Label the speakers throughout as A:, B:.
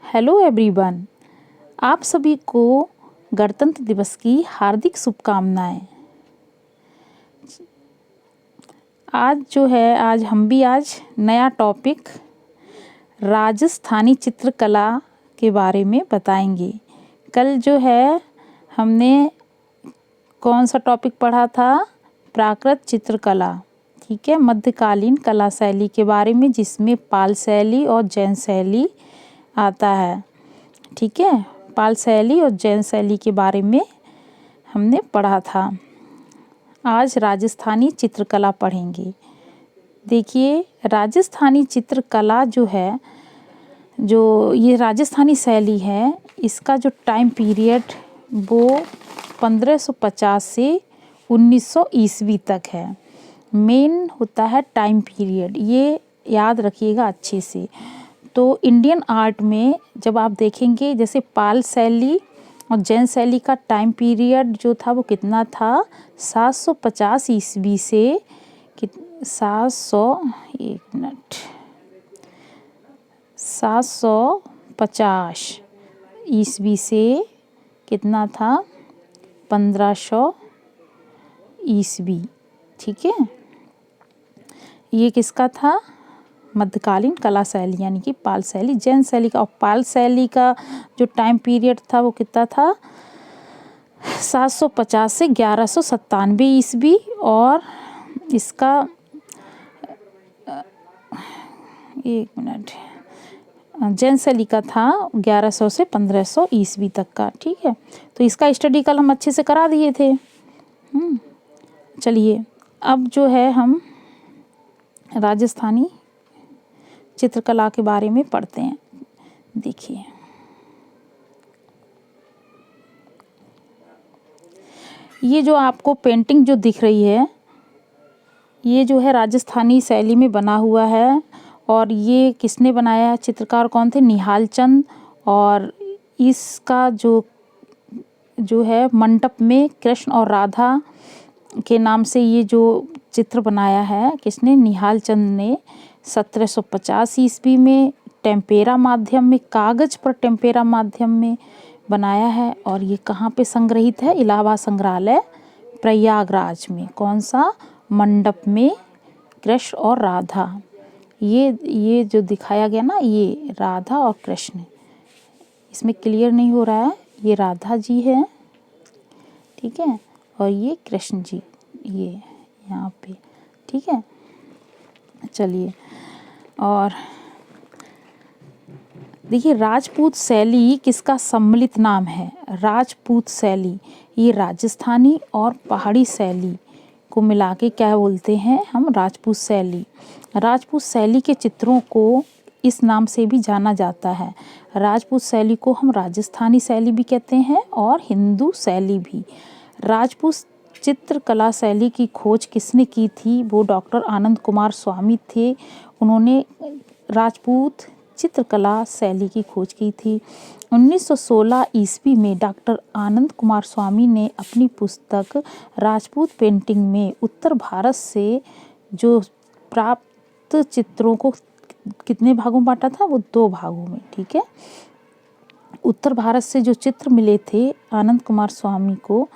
A: Hello everyone, आप सभी को गणतंत्र दिवस की हार्दिक शुभकामनाएं। आज नया टॉपिक राजस्थानी चित्रकला के बारे में बताएंगे। कल हमने कौन सा टॉपिक पढ़ा था? प्राकृत चित्रकला, ठीक है, मध्यकालीन कला शैली के बारे में, जिसमें पाल शैली और जैन शैली आता है। ठीक है, पाल शैली और जैन शैली के बारे में हमने पढ़ा था। आज राजस्थानी चित्रकला पढ़ेंगे। देखिए, राजस्थानी चित्रकला जो ये राजस्थानी शैली है, इसका जो टाइम पीरियड वो 1550 से 1900 ईस्वी तक है। मेन होता है टाइम पीरियड, ये याद रखिएगा अच्छे से। तो इंडियन आर्ट में जब आप देखेंगे, जैसे पाल शैली और जैन शैली का टाइम पीरियड जो था वो कितना था? 750 ईस्वी से 750 ईस्वी से कितना था? 1500 ईस्वी। ठीक है, ये किसका था? मध्यकालीन कला शैली यानी कि पाल शैली, जैन शैली का। और पाल शैली का जो टाइम पीरियड था वो कितना था? 750 से 1197 ईस्वी। और इसका जैन शैली का था 1100 से 1500 ईस्वी तक का। ठीक है, तो इसका स्टडी कल हम अच्छे से करा दिए थे। चलिए, अब हम राजस्थानी चित्रकला के बारे में पढ़ते हैं। देखिए, ये जो आपको पेंटिंग जो दिख रही है, ये राजस्थानी शैली में बना हुआ है। और ये किसने बनाया? चित्रकार कौन थे? निहाल चंद। और इसका जो है मंडप में कृष्ण और राधा के नाम से ये जो चित्र बनाया है, किसने? निहाल चंद ने 1750 ईस्वी में टेम्पेरा माध्यम में, कागज पर टेम्पेरा माध्यम में बनाया है। और ये कहाँ पे संग्रहित है? इलाहाबाद संग्रहालय प्रयागराज में। कौन सा? मंडप में कृष्ण और राधा। ये जो दिखाया गया ना, ये राधा और कृष्ण, इसमें क्लियर नहीं हो रहा है, ये राधा जी है, ठीक है, और ये कृष्ण जी, ये यहाँ पे। ठीक है, चलिए, और देखिए, राजपूत शैली किसका सम्मिलित नाम है? राजपूत शैली, ये राजस्थानी और पहाड़ी शैली को मिला के क्या बोलते हैं हम? राजपूत शैली। राजपूत शैली के चित्रों को इस नाम से भी जाना जाता है। राजपूत शैली को हम राजस्थानी शैली भी कहते हैं और हिंदू शैली भी। राजपूत चित्रकला शैली की खोज किसने की थी? वो डॉक्टर आनंद कुमार स्वामी थे। उन्होंने राजपूत चित्रकला शैली की खोज की थी। 1916 ईस्वी में डॉक्टर आनंद कुमार स्वामी ने अपनी पुस्तक राजपूत पेंटिंग में उत्तर भारत से जो प्राप्त चित्रों को कितने भागों में बांटा था? वो 2 भागों में। ठीक है, उत्तर भारत से जो चित्र मिले थे आनंद कुमार स्वामी को,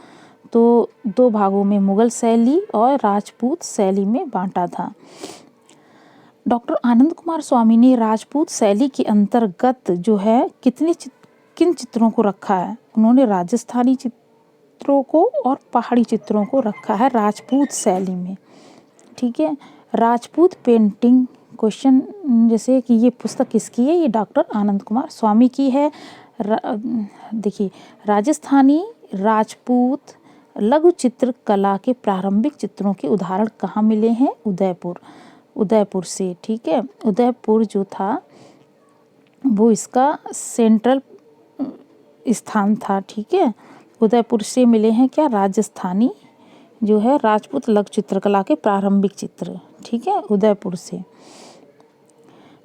A: तो 2 भागों में, मुगल शैली और राजपूत शैली में बांटा था। डॉक्टर आनंद कुमार स्वामी ने राजपूत शैली के अंतर्गत किन चित्रों को रखा है? उन्होंने राजस्थानी चित्रों को और पहाड़ी चित्रों को रखा है राजपूत शैली में। ठीक है, राजपूत पेंटिंग क्वेश्चन, जैसे कि ये पुस्तक किसकी है? ये डॉक्टर आनंद कुमार स्वामी की है। देखिए, राजस्थानी राजपूत लघु चित्र कला के प्रारंभिक चित्रों के उदाहरण कहाँ मिले हैं? उदयपुर से। ठीक है, उदयपुर जो था वो इसका सेंट्रल स्थान था। ठीक है, उदयपुर से मिले हैं क्या? राजस्थानी जो है राजपूत लघु चित्रकला के प्रारंभिक चित्र। ठीक है, उदयपुर से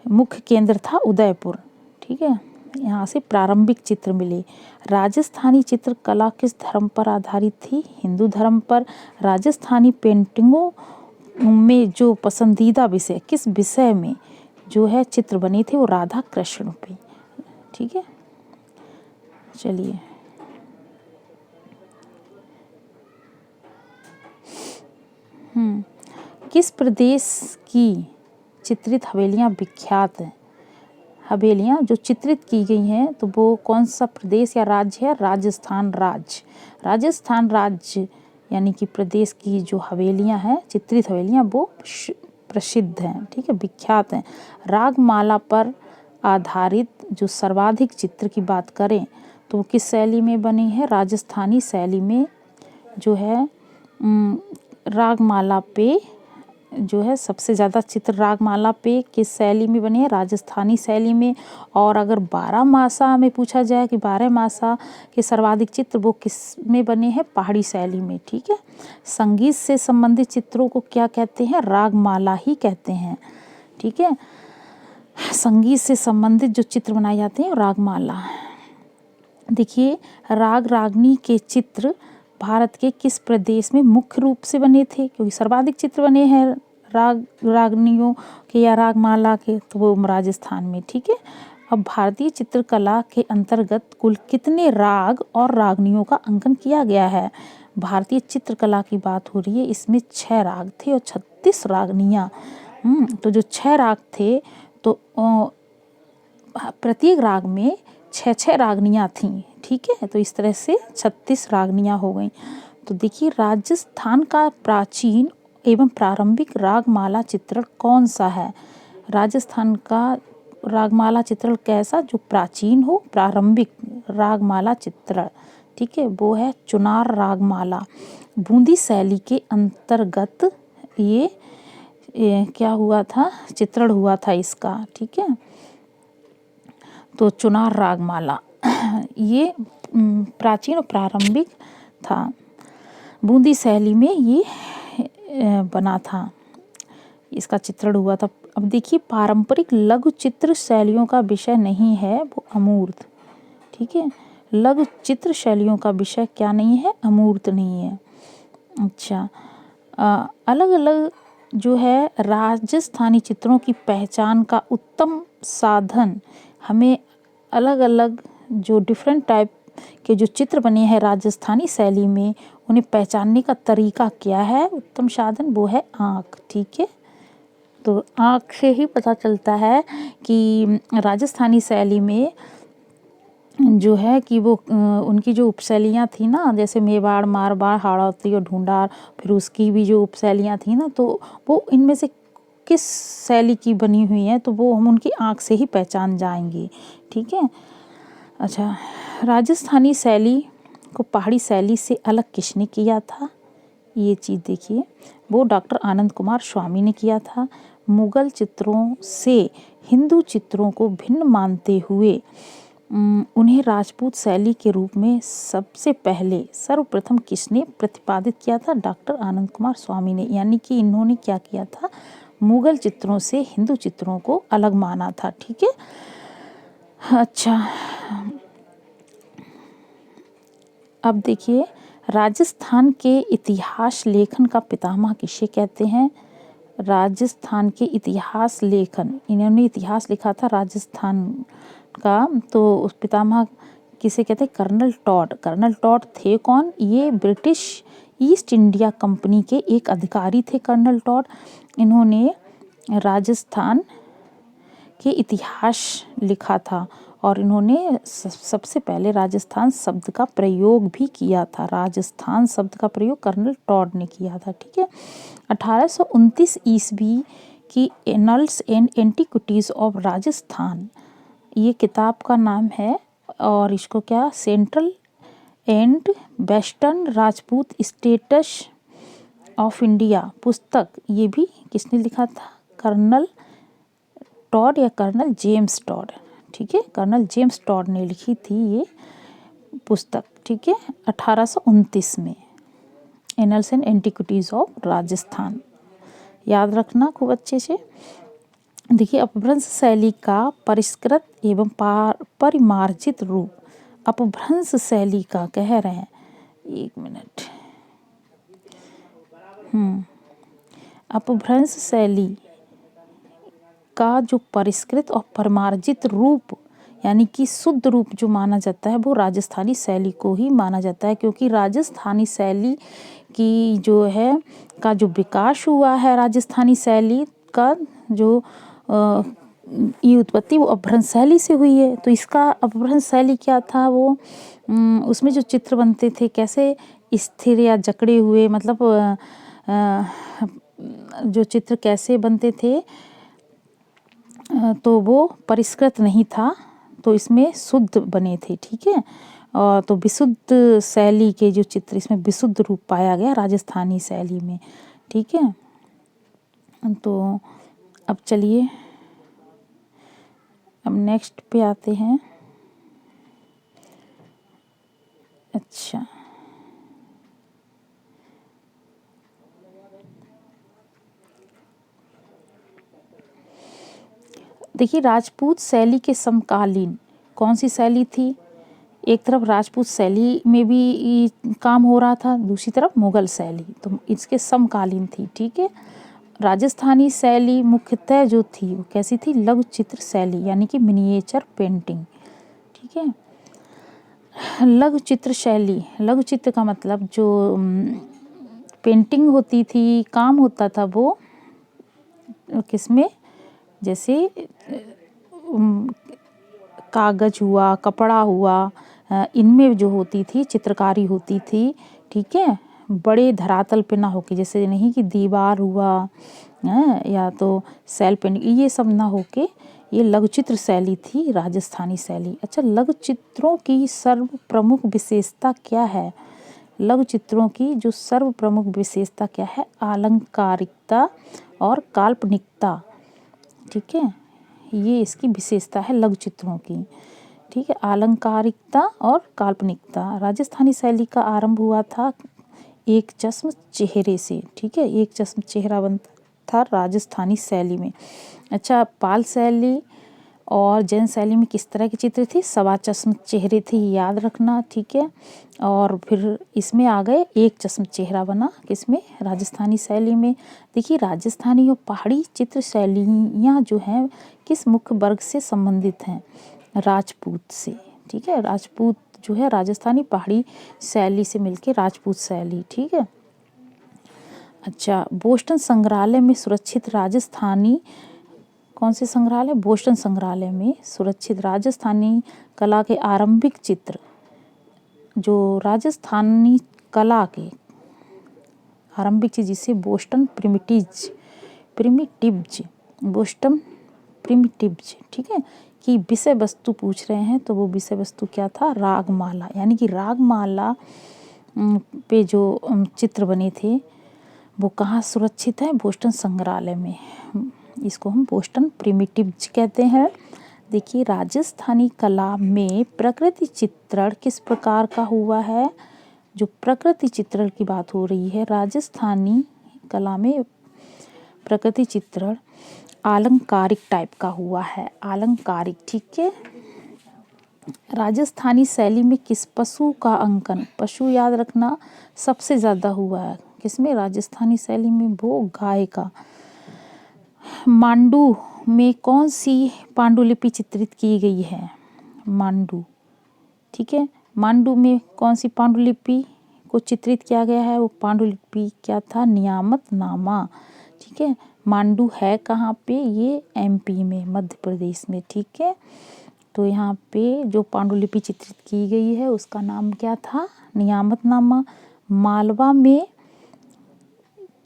A: मुख्य केंद्र था उदयपुर। ठीक है, यहाँ से प्रारंभिक चित्र मिले। राजस्थानी चित्रकला किस धर्म पर आधारित थी? हिंदू धर्म पर। राजस्थानी पेंटिंगों में जो पसंदीदा विषय, किस विषय में जो है चित्र बने थे? वो राधा कृष्ण पे। ठीक है। चलिए, किस प्रदेश की चित्रित हवेलियाँ विख्यात हैं? हवेलियाँ जो चित्रित की गई हैं तो वो कौन सा प्रदेश या राज्य है? राजस्थान राज्य। राजस्थान राज्य यानी कि प्रदेश की जो हवेलियाँ हैं, चित्रित हवेलियाँ, वो प्रसिद्ध हैं, ठीक है, विख्यात हैं। रागमाला पर आधारित जो सर्वाधिक चित्र की बात करें तो वो किस शैली में बनी है? राजस्थानी शैली में जो है रागमाला पे जो है सबसे ज़्यादा चित्र रागमाला पे किस शैली में बनी है? राजस्थानी शैली में। और अगर बारहमासा में पूछा जाए कि बारहमासा के सर्वाधिक चित्र वो किस में बने हैं? पहाड़ी शैली में, ठीक है। संगीत से संबंधित चित्रों को क्या कहते हैं? रागमाला ही कहते हैं, ठीक है। संगीत से संबंधित जो चित्र बनाए जाते हैं रागमाला। देखिए, राग रागनी के चित्र भारत के किस प्रदेश में मुख्य रूप से बने थे? क्योंकि सर्वाधिक चित्र बने हैं राग रागनियों के या रागमाला के, तो वो राजस्थान में, ठीक है। अब भारतीय चित्रकला के अंतर्गत कुल कितने राग और रागनियों का अंकन किया गया है? भारतीय चित्रकला की बात हो रही है, इसमें 6 राग थे और 36 रागनियाँ। तो जो 6 राग थे तो प्रत्येक राग में 6 रागनियाँ थीं, ठीक है। तो इस तरह से 36 रागनियाँ हो गई। तो देखिए, राजस्थान का प्राचीन एवं प्रारंभिक रागमाला चित्रण कौन सा है? राजस्थान का रागमाला चित्रण कैसा? जो प्राचीन हो, प्रारंभिक रागमाला चित्रण, ठीक है, वो है चुनार रागमाला। बूंदी शैली के अंतर्गत ये क्या हुआ था? चित्रण हुआ था इसका, ठीक है। तो चुनार रागमाला ये प्राचीन और प्रारंभिक था, बूंदी शैली में ये बना था, इसका चित्रण हुआ था। अब देखिए, पारंपरिक लघु चित्र शैलियों का विषय नहीं है, वो अमूर्त, ठीक है। लघु चित्र शैलियों का विषय क्या नहीं है? अमूर्त नहीं है। अच्छा, अलग अलग जो है राजस्थानी चित्रों की पहचान का उत्तम साधन, हमें अलग अलग जो डिफरेंट टाइप के जो चित्र बने हैं राजस्थानी शैली में, उन्हें पहचानने का तरीका क्या है? उत्तम साधन वो है आँख, ठीक है। तो आँख से ही पता चलता है कि राजस्थानी शैली में जो है कि वो उनकी जो उपशैलियाँ थी ना, जैसे मेवाड़, मारवाड़, हाड़ौती और ढूंढार, फिर उसकी भी जो उपशैलियाँ थी ना, तो वो इनमें से किस शैली की बनी हुई हैं, तो वो हम उनकी आँख से ही पहचान जाएंगे, ठीक है। अच्छा, राजस्थानी शैली को पहाड़ी शैली से अलग किसने किया था? ये चीज़ देखिए, वो डॉक्टर आनंद कुमार स्वामी ने किया था। मुगल चित्रों से हिंदू चित्रों को भिन्न मानते हुए उन्हें राजपूत शैली के रूप में सबसे पहले सर्वप्रथम किसने प्रतिपादित किया था? डॉक्टर आनंद कुमार स्वामी ने। यानी कि इन्होंने क्या किया था? मुगल चित्रों से हिंदू चित्रों को अलग माना था, ठीक है। अच्छा, अब देखिए, राजस्थान के इतिहास लेखन का पितामह किसे कहते हैं? राजस्थान के इतिहास लेखन, इन्होंने इतिहास लिखा था राजस्थान का, तो उस पितामह किसे कहते हैं? Colonel Tod. कर्नल टॉड थे कौन? ये ब्रिटिश ईस्ट इंडिया कंपनी के एक अधिकारी थे, कर्नल टॉड। इन्होंने राजस्थान के इतिहास लिखा था और इन्होंने सबसे पहले राजस्थान शब्द का प्रयोग भी किया था। राजस्थान शब्द का प्रयोग कर्नल टॉड ने किया था, ठीक है। 1829 ईस्वी की annuls and antiquities of Rajasthan, ये किताब का नाम है। और इसको क्या, central and western Rajput status of India पुस्तक, ये भी किसने लिखा था? कर्नल टॉड या कर्नल जेम्स टॉड, ठीक है। कर्नल जेम्स टॉड ने लिखी थी ये पुस्तक, ठीक है, 1829 में, annuls and antiquities of Rajasthan. याद रखना खूब अच्छे से। देखिए, अपभ्रंश शैली का परिष्कृत एवं परिमार्जित रूप, अपभ्रंश शैली का कह रहे हैं, एक मिनट, अपभ्रंश शैली का जो परिष्कृत और परिमार्जित रूप यानी कि शुद्ध रूप जो माना जाता है वो राजस्थानी शैली को ही माना जाता है, क्योंकि राजस्थानी शैली की जो है का जो विकास हुआ है, राजस्थानी शैली का जो ये उत्पत्ति वो अपभ्रंश शैली से हुई है। तो इसका अपभ्रंश शैली क्या था, वो उसमें जो चित्र बनते थे कैसे स्थिर या जकड़े हुए, मतलब जो चित्र कैसे बनते थे, तो वो परिष्कृत नहीं था, तो इसमें शुद्ध बने थे। ठीक है, और तो विशुद्ध शैली के जो चित्र, इसमें विशुद्ध रूप पाया गया राजस्थानी शैली में। ठीक है, तो अब चलिए अब नेक्स्ट पे आते हैं। अच्छा, देखिए राजपूत शैली के समकालीन कौन सी शैली थी। एक तरफ राजपूत शैली में भी काम हो रहा था, दूसरी तरफ मुगल शैली, तो इसके समकालीन थी। ठीक है, राजस्थानी शैली मुख्यतः जो थी वो कैसी थी, लघु चित्र शैली, यानी कि मिनिएचर पेंटिंग। ठीक है, लघु चित्र शैली, लघु चित्र का मतलब जो पेंटिंग होती थी, काम होता था वो किसमें, जैसे कागज हुआ, कपड़ा हुआ, इनमें जो होती थी चित्रकारी होती थी। ठीक है, बड़े धरातल पे ना होके, जैसे नहीं कि दीवार हुआ या तो सेल पेंटिंग, ये सब ना होके ये लघु चित्र शैली थी राजस्थानी शैली। अच्छा, लघु चित्रों की सर्व प्रमुख विशेषता क्या है। लघु चित्रों की जो सर्व प्रमुख विशेषता क्या है, आलंकारिकता और काल्पनिकता। ठीक है, ये इसकी विशेषता है लघु चित्रों की। ठीक है, आलंकारिकता और काल्पनिकता। राजस्थानी शैली का आरंभ हुआ था एक चश्म चेहरे से। ठीक है, एक चश्म चेहरा बनता था राजस्थानी शैली में। अच्छा, पाल शैली और जैन शैली में किस तरह के चित्र थे, सवा चश्म चेहरे थे, याद रखना। ठीक है, और फिर इसमें आ गए एक चश्म चेहरा बना, किसमें, राजस्थानी शैली में। देखिए राजस्थानी और पहाड़ी चित्र शैलियाँ जो हैं किस मुख्य वर्ग से संबंधित हैं, राजपूत से। ठीक है, राजपूत जो है राजस्थानी पहाड़ी शैली से मिलके राजपूत शैली। ठीक है, अच्छा, बोस्टन संग्रहालय में सुरक्षित राजस्थानी कौन से संग्रहालय, बोस्टन संग्रहालय में सुरक्षित राजस्थानी कला के आरंभिक चित्र, जो राजस्थानी कला के आरंभिक चीज, जिसे बोस्टन प्रिमिटिव्स बोस्टन प्रिमिटिव्स। ठीक है, कि विषय वस्तु पूछ रहे हैं, तो वो विषय वस्तु क्या था, रागमाला, यानी कि रागमाला पे जो चित्र बने थे वो कहाँ सुरक्षित है, बोस्टन संग्रहालय में। इसको हम बोस्टन प्रिमिटिव्स कहते हैं। देखिए राजस्थानी कला में प्रकृति चित्रण किस प्रकार का हुआ है, जो प्रकृति चित्रण की बात हो रही है राजस्थानी कला में, प्रकृति चित्रण आलंकारिक टाइप का हुआ है, आलंकारिक। ठीक है, राजस्थानी शैली में किस पशु का अंकन, पशु याद रखना, सबसे ज़्यादा हुआ है किसमें, राजस्थानी शैली में, वो गाय का। मांडू में कौन सी पांडुलिपि चित्रित की गई है, मांडू। ठीक है, मांडू में कौन सी पांडुलिपि को चित्रित किया गया है, वो पांडुलिपि क्या था, नियामत नामा। ठीक है, मांडू है कहाँ पे, ये एमपी में, मध्य प्रदेश में। ठीक है, तो यहाँ पे जो पांडुलिपि चित्रित की गई है उसका नाम क्या था, नियामत नामा। मालवा में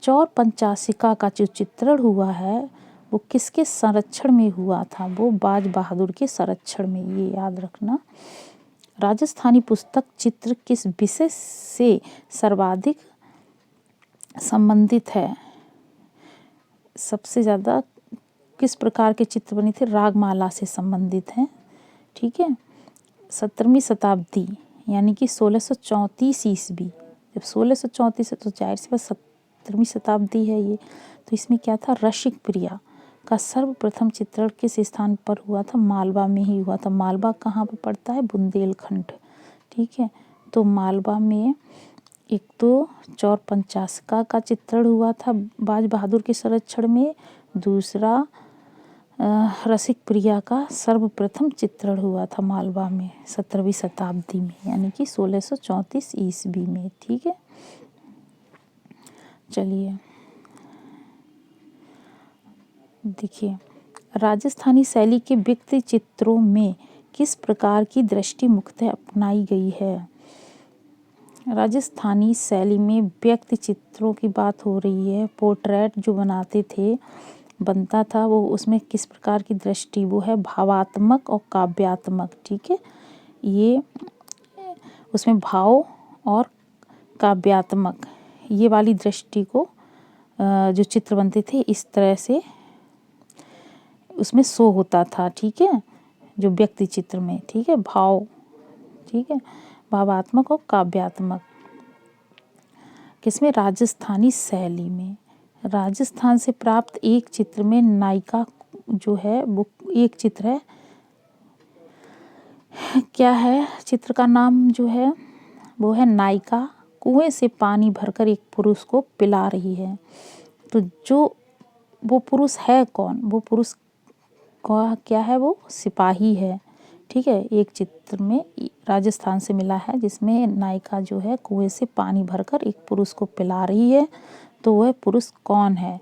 A: चौर पंचाशिका का जो चित्रण हुआ है वो किसके संरक्षण में हुआ था, वो बाज बहादुर के संरक्षण में, ये याद रखना। राजस्थानी पुस्तक चित्र किस विषय से सर्वाधिक संबंधित है, सबसे ज़्यादा किस प्रकार के चित्र बने थे, रागमाला से संबंधित हैं। ठीक है, 17वीं शताब्दी यानी कि 1634 ईस्वी, जब 1634 है तो जाहिर सी बात 17वीं शताब्दी है ये। तो इसमें क्या था, रसिक प्रिया का सर्वप्रथम चित्रण किस स्थान पर हुआ था, मालवा में ही हुआ था। मालवा कहाँ पर पड़ता है, बुंदेलखंड। ठीक है, तो मालवा में एक तो चौर पंचाशिका का चित्रण हुआ था बाज बहादुर के संरक्षण में, दूसरा रसिक प्रिया का सर्वप्रथम चित्रण हुआ था मालवा में 17वीं शताब्दी में, यानी कि 1634 ईस्वी में। ठीक है, चलिए देखिए, राजस्थानी शैली के व्यक्ति चित्रों में किस प्रकार की दृष्टि मुख्यतः अपनाई गई है? राजस्थानी शैली में व्यक्ति चित्रों की बात हो रही है। पोर्ट्रेट जो बनता था वो उसमें किस प्रकार की दृष्टि, वो है भावात्मक और काव्यात्मक। ठीक है, ये उसमें भाव और काव्यात्मक ये वाली दृष्टि को जो चित्र बनते थे इस तरह से उसमें शो होता था। ठीक है, जो व्यक्ति चित्र में, ठीक है, भाव, ठीक है, भावात्मक और काव्यात्मक। किसमें? राजस्थानी शैली में। राजस्थान से प्राप्त एक चित्र में नायिका जो है वो एक चित्र है, क्या है चित्र का नाम जो है वो है नायिका कुएं से पानी भरकर एक पुरुष को पिला रही है। तो जो वो पुरुष है कौन? वो पुरुष का क्या है? वो सिपाही है। ठीक है, एक चित्र में राजस्थान से मिला है जिसमें नायिका जो है कुएं से पानी भरकर एक पुरुष को पिला रही है। तो वह पुरुष कौन है?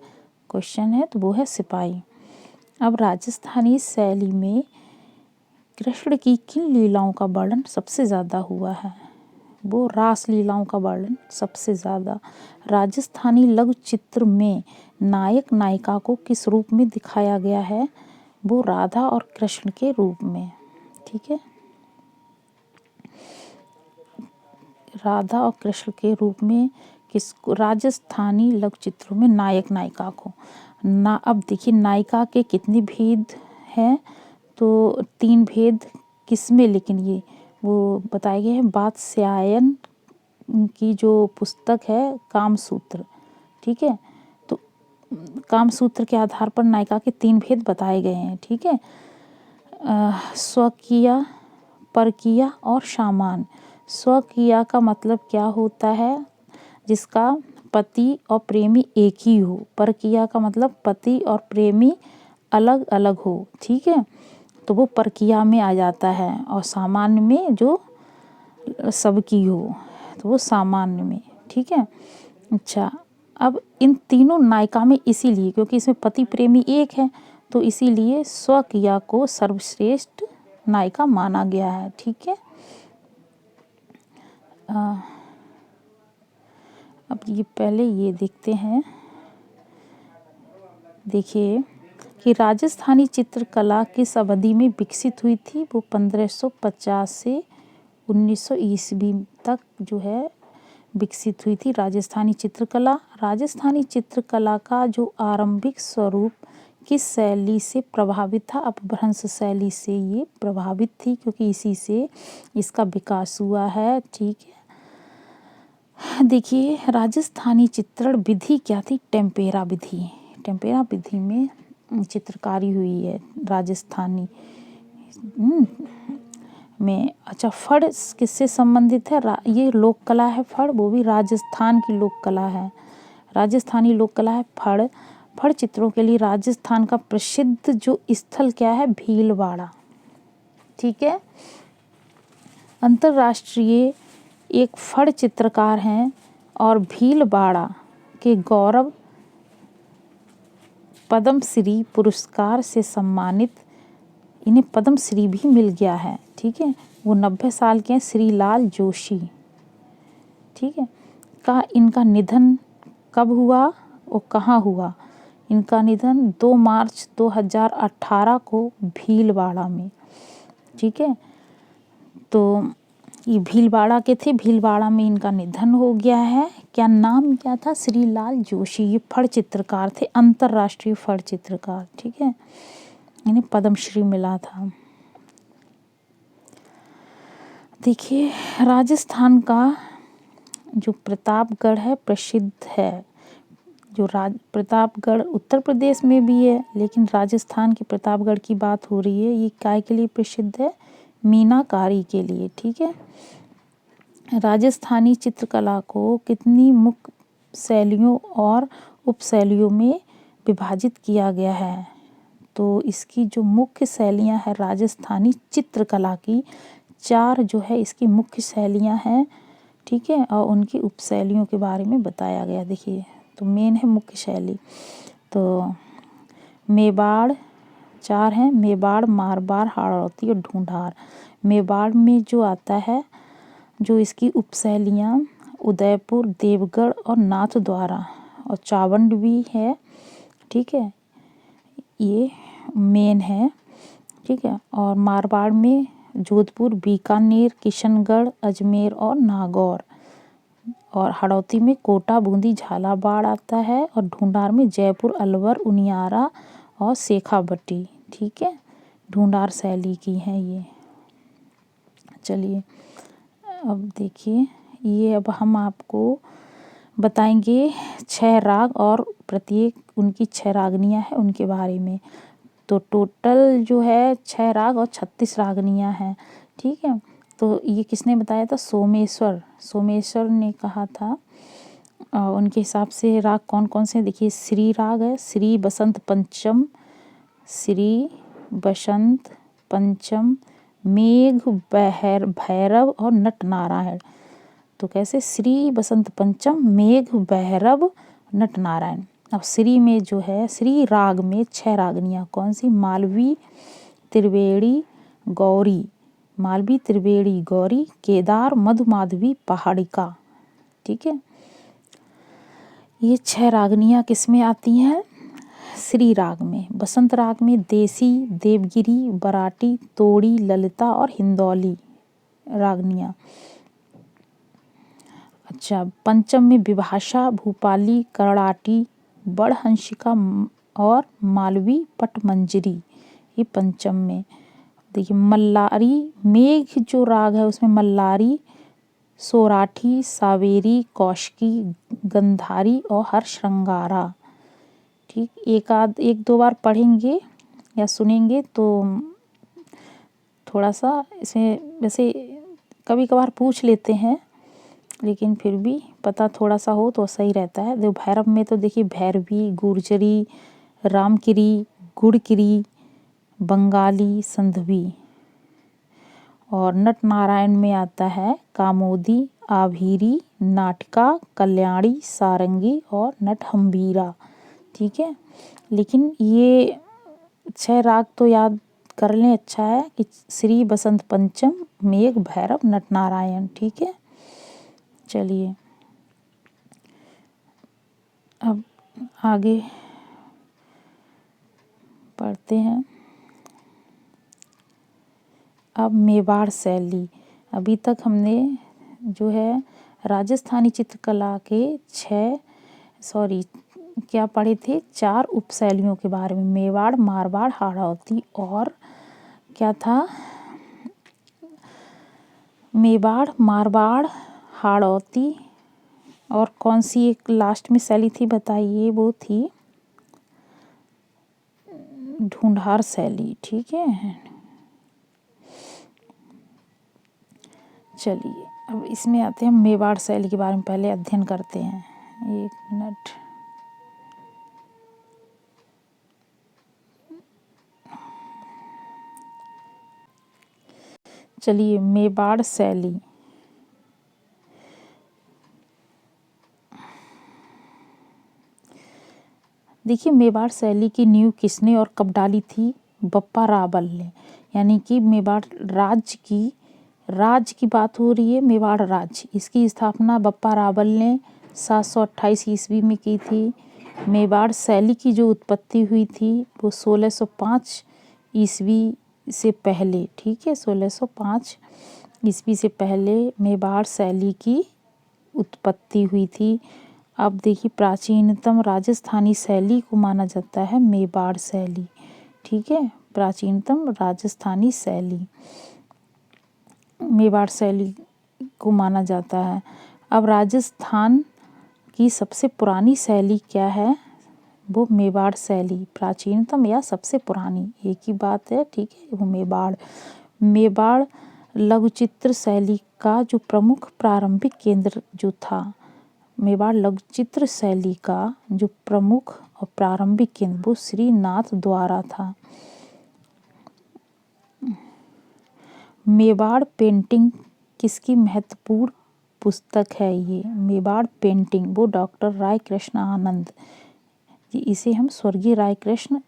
A: क्वेश्चन है, तो वो है सिपाही। अब राजस्थानी शैली में कृष्ण की किन लीलाओं का वर्णन सबसे ज़्यादा हुआ है? वो रास लीलाओं का वर्णन सबसे ज़्यादा। राजस्थानी लघु चित्र में नायक नायिका को किस रूप में दिखाया गया है? वो राधा और कृष्ण के रूप में। ठीक है, राधा और कृष्ण के रूप में किसको? राजस्थानी लघु चित्रों में नायक नायिका को ना। अब देखिए नायिका के कितने भेद हैं? तो 3 भेद किसमें, लेकिन ये वो बताए गए हैं वात्स्यायन की जो पुस्तक है कामसूत्र। ठीक है, तो कामसूत्र के आधार पर नायिका के 3 भेद बताए गए हैं। ठीक है, स्वकीय, परकीय और सामान। स्वकीय का मतलब क्या होता है? जिसका पति और प्रेमी एक ही हो। परकीय का मतलब पति और प्रेमी अलग अलग हो। ठीक है, तो वो परकीय में आ जाता है। और सामान्य में जो सबकी हो तो वो सामान्य में। ठीक है, अच्छा, अब इन तीनों नायिका में इसीलिए क्योंकि इसमें पति प्रेमी एक है तो इसीलिए स्वकीय को सर्वश्रेष्ठ नायिका माना गया है। ठीक है, अब ये पहले ये देखते हैं, देखिए कि राजस्थानी चित्रकला किस अवधि में विकसित हुई थी? वो 1550 से 1900 ईस्वी तक जो है विकसित हुई थी राजस्थानी चित्रकला। राजस्थानी चित्रकला का जो आरंभिक स्वरूप किस शैली से प्रभावित था? अपभ्रंश शैली से ये प्रभावित थी क्योंकि इसी से इसका विकास हुआ है। ठीक है, देखिए राजस्थानी चित्रण विधि क्या थी? टेम्पेरा विधि। टेम्पेरा विधि में चित्रकारी हुई है राजस्थानी में। अच्छा, फड़ किससे संबंधित है? ये लोक कला है फड़, वो भी राजस्थान की लोक कला है। राजस्थानी लोक कला है फड़। फड़ चित्रों के लिए राजस्थान का प्रसिद्ध जो स्थल क्या है? भीलवाड़ा। ठीक है, अंतर्राष्ट्रीय एक फड़ चित्रकार हैं और भीलवाड़ा के गौरव पद्मश्री पुरस्कार से सम्मानित, इन्हें पद्मश्री भी मिल गया है। ठीक है, वो 90 साल के हैं, श्रीलाल जोशी। ठीक है, इनका निधन कब हुआ और कहाँ हुआ? इनका निधन 2 मार्च 2018 को भीलवाड़ा में। ठीक है, तो ये भीलवाड़ा के थे, भीलवाड़ा में इनका निधन हो गया है। क्या नाम क्या था? श्रीलाल जोशी। ये फड़ चित्रकार थे, अंतर्राष्ट्रीय फड़ चित्रकार। ठीक है, इन्हें पद्मश्री मिला था। देखिए राजस्थान का जो प्रतापगढ़ है प्रसिद्ध है। जो प्रतापगढ़ उत्तर प्रदेश में भी है लेकिन राजस्थान के प्रतापगढ़ की बात हो रही है। ये काय के लिए प्रसिद्ध है? मीनाकारी के लिए। ठीक है, राजस्थानी चित्रकला को कितनी मुख्य शैलियों और उपशैलियों में विभाजित किया गया है? तो इसकी जो मुख्य शैलियाँ हैं राजस्थानी चित्रकला की, 4 जो है इसकी मुख्य शैलियाँ हैं, ठीक है, और उनकी उपशैलियों के बारे में बताया गया। देखिए, तो मेन है मुख्य शैली। तो मेवाड़ 4 हैं, मेवाड़, मारवाड़, हाड़ौती और ढूंढार। मेवाड़ में जो आता है, जो इसकी उपशैलियाँ उदयपुर, देवगढ़ और नाथद्वारा और चावंड भी है, ठीक है, ये मेन है, ठीक है। और मारवाड़ में जोधपुर, बीकानेर, किशनगढ़, अजमेर और नागौर। और हाड़ौती में कोटा, बूंदी, झालावाड़ आता है। और ढूंढार में जयपुर, अलवर, उनियारा और शेखावटी, ठीक है, ढूंढार शैली की है ये। चलिए अब देखिए, ये अब हम आपको बताएंगे 6 राग और प्रत्येक उनकी 6 रागनियाँ हैं उनके बारे में। तो टोटल जो है 6 राग और 36 रागनियाँ हैं, ठीक है। तो ये किसने बताया था? सोमेश्वर ने कहा था। उनके हिसाब से राग कौन कौन से, देखिए, श्री राग है, श्री बसंत पंचम, श्री बसंत पंचम, मेघ भैरव और नट नारायण। तो कैसे? श्री बसंत पंचम, मेघ भैरव, नट नारायण। अब श्री में जो है, श्री राग में 6 रागनियाँ कौन सी? मालवी, त्रिवेणी, गौरी, मालवी, त्रिवेणी, गौरी, केदार, मधुमाधवी, पहाड़िका, ठीक है। ये 6 रागनियाँ किस में आती हैं? श्री राग में। बसंत राग में देसी, देवगिरी, बराटी, तोड़ी, ललिता और हिंदौली रागनियाँ। अच्छा, पंचम में विभाषा, भूपाली, करणाटी, बड़हंसिका और मालवी, पटमंजरी, ये पंचम में। देखिए, मल्लारी, मेघ जो राग है उसमें मल्लारी, सोराठी, सावेरी, कौशिकी, गंधारी और हरश्रृंगारा, ठीक। एक दो बार पढ़ेंगे या सुनेंगे तो थोड़ा सा इसमें, वैसे कभी कभार पूछ लेते हैं, लेकिन फिर भी पता थोड़ा सा हो तो सही रहता है। देखो, भैरव में तो देखिए भैरवी, गुर्जरी, रामकिरी, गुड़किरी, बंगाली, संधवी। और नट नारायण में आता है कामोदी, आभीरी, नाटिका, कल्याणी, सारंगी और नटहम्बीरा, ठीक है। लेकिन ये 6 राग तो याद कर लें, अच्छा है कि श्री बसंत पंचम, मेघ भैरव, नट नारायण, ठीक है। चलिए अब आगे पढ़ते हैं। अब मेवाड़ शैली। अभी तक हमने जो है राजस्थानी चित्रकला के 4 उपशैलियों के बारे में, मेवाड़, मारवाड़, हाड़ौती और क्या था? मेवाड़, मारवाड़, हाड़ौती और कौन सी एक लास्ट में शैली थी बताइए? वो थी ढूंढार शैली, ठीक है। चलिए अब इसमें आते हैं, मेवाड़ शैली के बारे में पहले अध्ययन करते हैं। 1 मिनट। चलिए, मेवाड़ शैली। देखिए, मेवाड़ शैली की नींव किसने और कब डाली थी? बप्पा रावल ने। यानी कि मेवाड़ राज्य की बात हो रही है, मेवाड़ राज्य, इसकी स्थापना बप्पा रावल ने 728 ईस्वी में की थी। मेवाड़ शैली की जो उत्पत्ति हुई थी वो 1605 ईस्वी से पहले, ठीक है, 1605 ईस्वी से पहले मेवाड़ शैली की उत्पत्ति हुई थी। अब देखिए, प्राचीनतम राजस्थानी शैली को माना जाता है मेवाड़ शैली, ठीक है, प्राचीनतम राजस्थानी शैली मेवाड़ शैली को माना जाता है। अब राजस्थान की सबसे पुरानी शैली क्या है? वो मेवाड़ शैली, प्राचीनतम या सबसे पुरानी, एक ही बात है, ठीक है, वो मेवाड़ लघुचित्र शैली का जो प्रमुख प्रारंभिक केंद्र जो था मेवाड़ लघु चित्र शैली का जो प्रमुख और प्रारंभिक केंद्र वो श्रीनाथ द्वारा था। मेवाड़ पेंटिंग किसकी महत्वपूर्ण पुस्तक है? ये मेवाड़ पेंटिंग वो डॉक्टर राय कृष्ण आनंद, इसे हम स्वर्गीय राय कृष्ण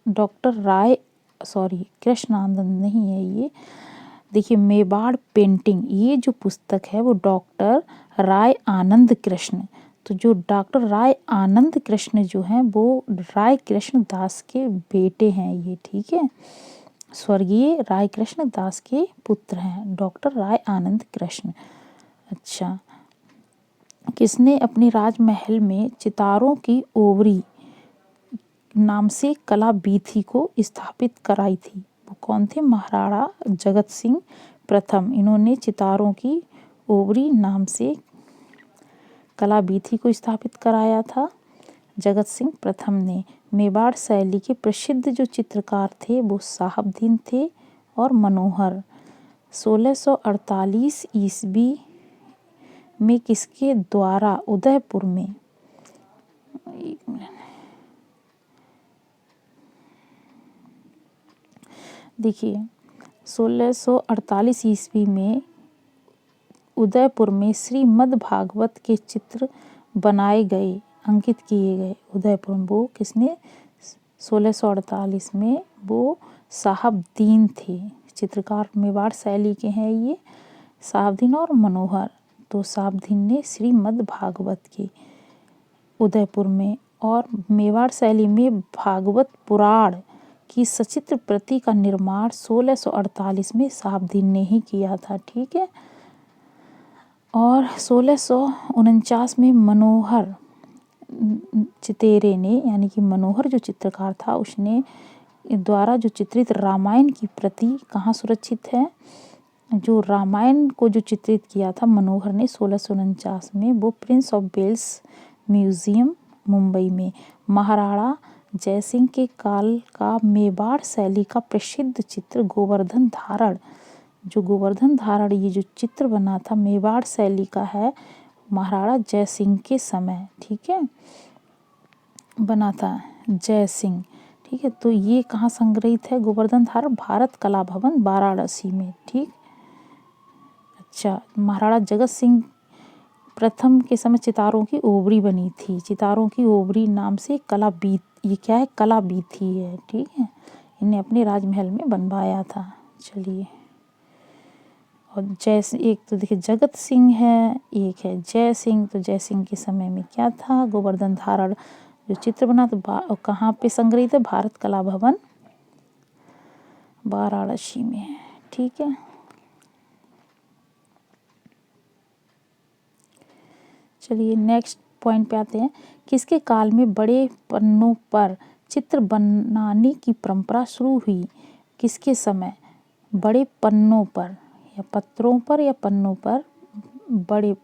A: डॉक्टर राय कृष्ण आनंद नहीं है ये। देखिए मेवाड़ पेंटिंग ये जो पुस्तक है वो डॉक्टर राय आनंद कृष्ण, तो जो डॉक्टर राय आनंद कृष्ण जो हैं वो राय कृष्ण दास के बेटे हैं ये, ठीक है, स्वर्गीय राय कृष्ण दास के पुत्र हैं डॉक्टर राय आनंद कृष्ण। अच्छा, किसने अपने राजमहल में चितारों की ओवरी नाम से कला बीथी को स्थापित कराई थी? वो कौन थे? महाराणा जगत सिंह प्रथम, इन्होंने चितारों की ओवरी नाम से कला बीथी को स्थापित कराया था जगत सिंह प्रथम ने। मेवाड़ शैली के प्रसिद्ध जो चित्रकार थे वो साहबदीन थे और मनोहर। 1648 ईस्वी में किसके द्वारा उदयपुर में, देखिए 1648 ईस्वी में उदयपुर में श्रीमद् भागवत के चित्र बनाए गए, अंकित किए गए। उदयपुर वो किसने? 1648 में वो साहबदीन थे, चित्रकार मेवाड़ शैली के हैं ये, साहबदीन और मनोहर। तो साहबदीन ने श्रीमद् भागवत के उदयपुर में, और मेवाड़ शैली में भागवत पुराण की सचित्र प्रति का निर्माण 1648 में साहबदीन ने ही किया था, ठीक है। और 1649 में मनोहर चितेरे ने, यानी कि मनोहर जो चित्रकार था उसने द्वारा जो चित्रित रामायण की प्रति कहाँ सुरक्षित है? जो रामायण को जो चित्रित किया था मनोहर ने 1649 में, वो prince of Wales museum Mumbai में। महाराणा जयसिंह के काल का मेवाड़ शैली का प्रसिद्ध चित्र गोवर्धन धारण, जो गोवर्धन धारण ये जो चित्र बना था मेवाड़ शैली का है, महाराणा जयसिंह के समय, ठीक है, बना था जय सिंह, ठीक है। तो ये कहाँ संग्रहित है गोवर्धन धारण? भारत कला भवन वाराणसी में, ठीक। अच्छा, महाराणा जगत सिंह प्रथम के समय चितारों की ओवरी बनी थी, चितारों की ओवरी नाम से कला बीत, ये क्या है? कला बीथी है, ठीक है, इन्हें अपने राजमहल में बनवाया था। चलिए, और एक तो देखिए जगत सिंह है, एक है जय सिंह। तो जय सिंह के समय में क्या था? गोवर्धन धारण जो चित्र बना तो कहाँ पे संग्रहित है? भारत कला भवन वाराणसी में, ठीक है। चलिए नेक्स्ट पॉइंट पे आते हैं। किसके काल में बड़े पन्नों पर चित्र बनाने की परंपरा शुरू हुई? किसके समय? बड़े पन्नों पर या पत्रों पर या पन्नों पर बड़े,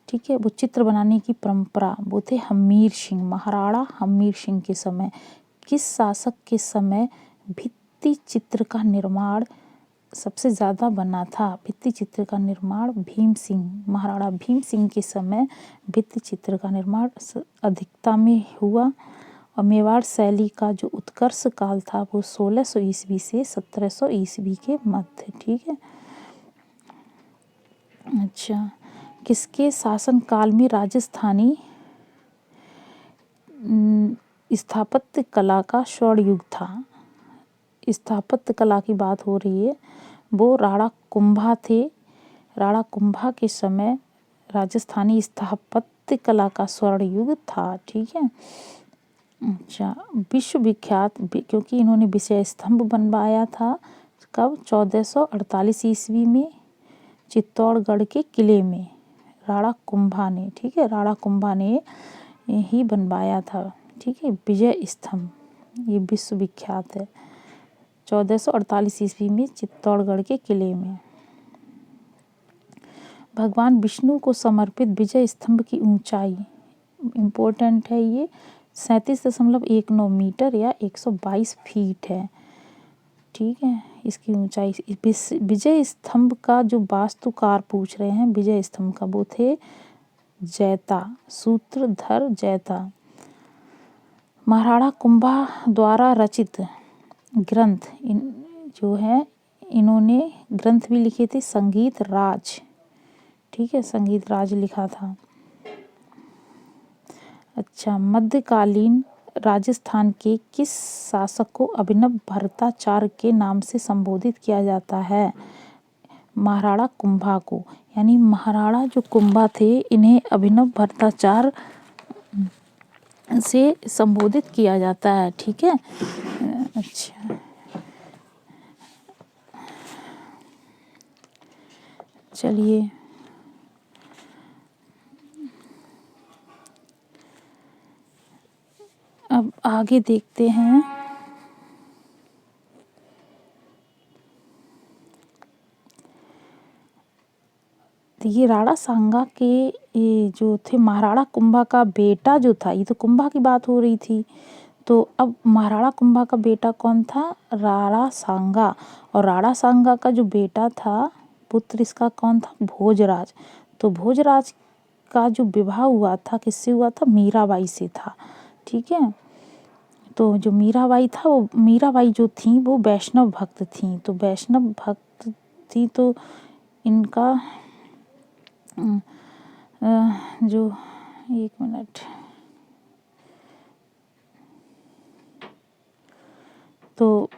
A: ठीक है, वो चित्र बनाने की परंपरा वो थे हमीर सिंह, महाराणा हमीर सिंह के समय। किस शासक के समय भित्ति चित्र का निर्माण सबसे ज़्यादा बना था? भित्ति चित्र का निर्माण भीम सिंह, महाराणा भीम सिंह के समय भित्ति चित्र का निर्माण अधिकता में हुआ। और मेवाड़ शैली का जो उत्कर्ष काल था वो 1600 ईस्वी से 1700 ईस्वी के मध्य, ठीक है। अच्छा, किसके शासन काल में राजस्थानी स्थापत्य कला का स्वर्ण युग था? स्थापत्य कला की बात हो रही है, वो राणा कुंभा थे। राणा कुंभा के समय राजस्थानी स्थापत्य कला का स्वर्ण युग था, ठीक है। अच्छा, विश्व विख्यात क्योंकि इन्होंने विजय स्तंभ बनवाया था, कब? 1448 ईस्वी में चित्तौड़गढ़ के किले में राणा कुंभा ने, ठीक है, राणा कुंभा ने ही बनवाया था, ठीक है, विजय स्तंभ, ये विश्व विख्यात है। 1448 ईस्वी में चित्तौड़गढ़ के किले में। भगवान विष्णु को समर्पित विजय स्तंभ की ऊंचाई, इम्पोर्टेंट है ये, 37.19 मीटर या 122 फीट है, ठीक है। इसकी ऊंचाई, विजय स्तंभ का जो वास्तुकार पूछ रहे हैं विजय स्तंभ का, वो थे जैता, सूत्रधर जैता। महाराणा कुंभा द्वारा रचित ग्रंथ जो है, इन्होंने ग्रंथ भी लिखे थे, संगीत राज। ठीक है, संगीत राज लिखा था। अच्छा, मध्यकालीन राजस्थान के किस शासक को अभिनव भरताचार्य के नाम से संबोधित किया जाता है? महाराणा कुंभा को, यानी महाराणा जो कुंभा थे, इन्हें अभिनव भरताचार्य से संबोधित किया जाता है। ठीक है। अच्छा, चलिए अब आगे देखते हैं। ये राणा सांगा के ये जो थे, महाराणा कुंभा का बेटा जो था, ये तो कुंभा की बात हो रही थी, तो अब महाराणा कुंभा का बेटा कौन था? राणा सांगा। और राणा सांगा का जो बेटा था, पुत्र इसका कौन था? भोजराज। तो भोजराज का जो विवाह हुआ था, किससे हुआ था? मीराबाई से था। ठीक है। तो जो मीराबाई था, वो मीराबाई जो थी वो वैष्णव भक्त थी। तो वैष्णव भक्त थी, तो इनका जो, एक मिनट, तो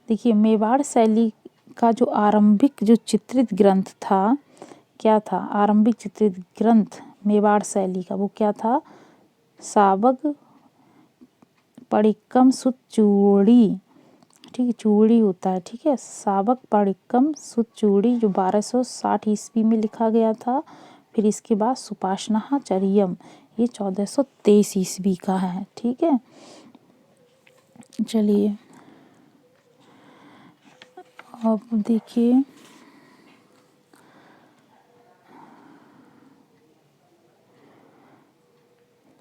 A: देखिए, मेवाड़ शैली का जो आरंभिक जो चित्रित ग्रंथ था, क्या था? आरंभिक चित्रित ग्रंथ मेवाड़ शैली का वो क्या था? सावग पडिक्कम सुत चूड़ी। ठीक है, चूड़ी होता है। ठीक है, सावक पडिक्कम सुत चूड़ी, जो 1260 ईस्वी में लिखा गया था। फिर इसके बाद सुपाशना चरियम, ये 1423 ईस्वी का है। ठीक है। चलिए अब देखिए,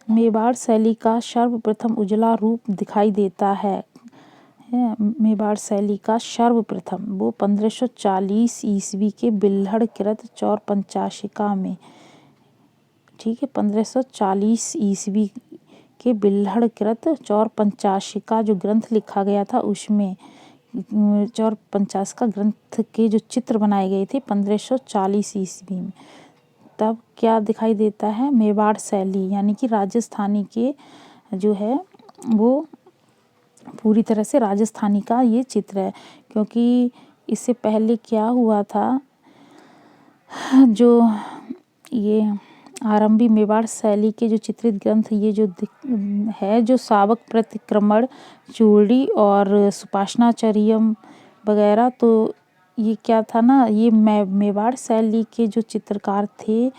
A: मेवाड़ शैली का सर्वप्रथम उजला रूप दिखाई देता है। मेवाड़ शैली का सर्वप्रथम वो 1540 ईस्वी के बिल्हड़कृत चौर पंचाशिका में। ठीक है, 1540 ईस्वी के बिल्हड़कृत चौर पंचाशिका जो ग्रंथ लिखा गया था, उसमें चौर पंचाशिका ग्रंथ के जो चित्र बनाए गए थे 1540 ईस्वी में। तब क्या दिखाई देता है? मेवाड़ शैली, यानी कि राजस्थानी के जो है वो पूरी तरह से राजस्थानी का ये चित्र है। क्योंकि इससे पहले क्या हुआ था, जो ये आरंभी मेवाड़ शैली के जो चित्रित ग्रंथ ये जो है, जो सावक प्रतिक्रमण, चूड़ी और सुपाशनाचर्यम वगैरह, तो ये क्या था ना, ये मेवाड़ शैली के जो चित्रकार थे,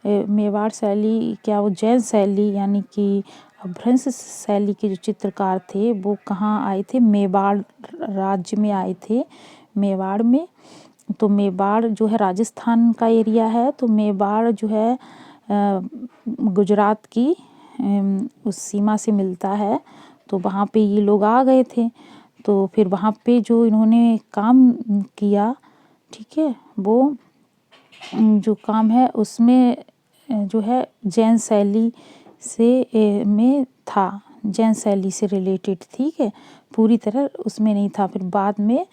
A: मेवाड़ शैली क्या, वो जैन शैली यानी कि अपभ्रंश शैली के जो चित्रकार थे, वो कहाँ आए थे? मेवाड़ राज्य में आए थे, मेवाड़ में। तो मेवाड़ जो है राजस्थान का एरिया है, तो मेवाड़ जो है गुजरात की उस सीमा से मिलता है। तो वहाँ पे ये लोग आ गए थे, तो फिर वहाँ पे जो इन्होंने काम किया, ठीक है, वो जो काम है उसमें जो है जैन शैली से में था, जैन शैली से रिलेटेड। ठीक है, पूरी तरह उसमें नहीं था। फिर बाद में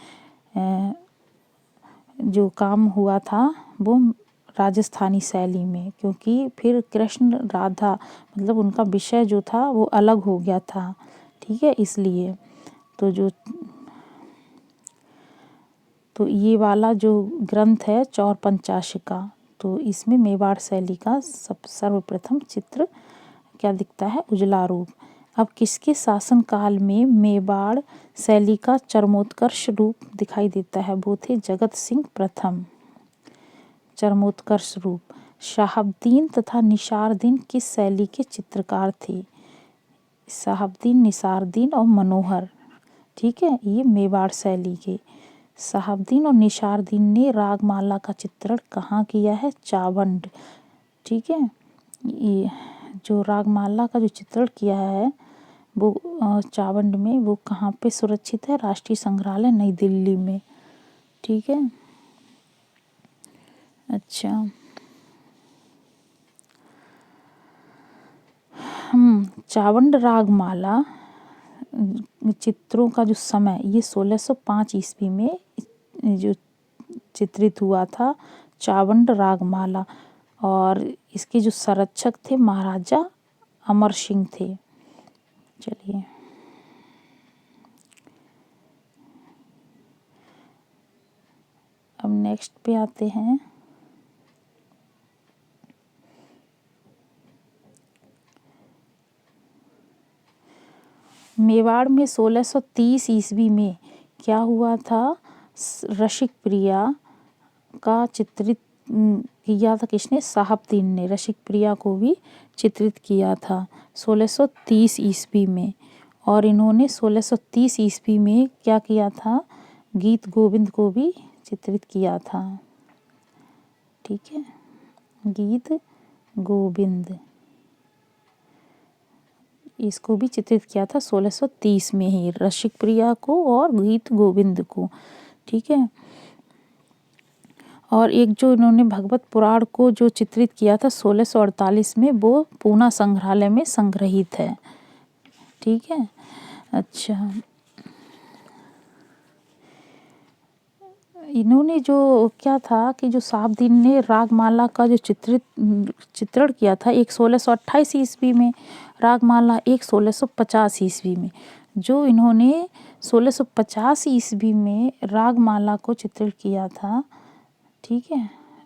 A: जो काम हुआ था वो राजस्थानी शैली में, क्योंकि फिर कृष्ण राधा मतलब उनका विषय जो था वो अलग हो गया था। ठीक है, इसलिए तो ये वाला जो ग्रंथ है चौर पंचाशिका, तो इसमें मेवाड़ शैली का सर्वप्रथम चित्र क्या दिखता है? उजला रूप। अब किसके शासनकाल में मेवाड़ शैली का चरमोत्कर्ष रूप दिखाई देता है? वो थे जगत सिंह प्रथम। चरमोत्कर्ष रूप। शहाबुद्दीन तथा निसारुद्दीन किस शैली के चित्रकार थे? शहाबुद्दीन, निसारुद्दीन और मनोहर। ठीक है, ये मेवाड़ शैली के। शहाबुद्दीन और निसारुद्दीन ने रागमाला का चित्रण कहाँ किया है? चावंड। ठीक है, ये जो रागमाला का जो चित्रण किया है वो चावंड में, वो कहाँ पे सुरक्षित है? राष्ट्रीय संग्रहालय नई दिल्ली में। ठीक है। अच्छा, चावंड रागमाला चित्रों का जो समय ये 1605 ईस्वी में जो चित्रित हुआ था, चावंड रागमाला। और इसके जो संरक्षक थे महाराजा अमर सिंह थे। चलिए, अब नेक्स्ट पे आते हैं। मेवाड़ में 1630 ईस्वी में क्या हुआ था? रसिक प्रिया का चित्रित किया था किसने? साहबदीन ने रसिक प्रिया को भी चित्रित किया था 1630 ईस्वी में। और इन्होंने 1630 ईस्वी में क्या किया था? गीत गोविंद को भी चित्रित किया था। ठीक है, गीत गोविंद इसको भी चित्रित किया था 1630 में ही, रसिक प्रिया को और गीत गोविंद को। ठीक है, और एक जो इन्होंने भगवत पुराण को जो चित्रित किया था 1648 में, वो पूना संग्रहालय में संग्रहित है। ठीक है, अच्छा, इन्होंने जो क्या था कि जो साहबदीन ने रागमाला का जो चित्रण किया था, एक 1628 ईस्वी में रागमाला, एक 1650 ईस्वी में। जो इन्होंने 1650 ईस्वी में रागमाला को चित्रित किया था, ठीक है,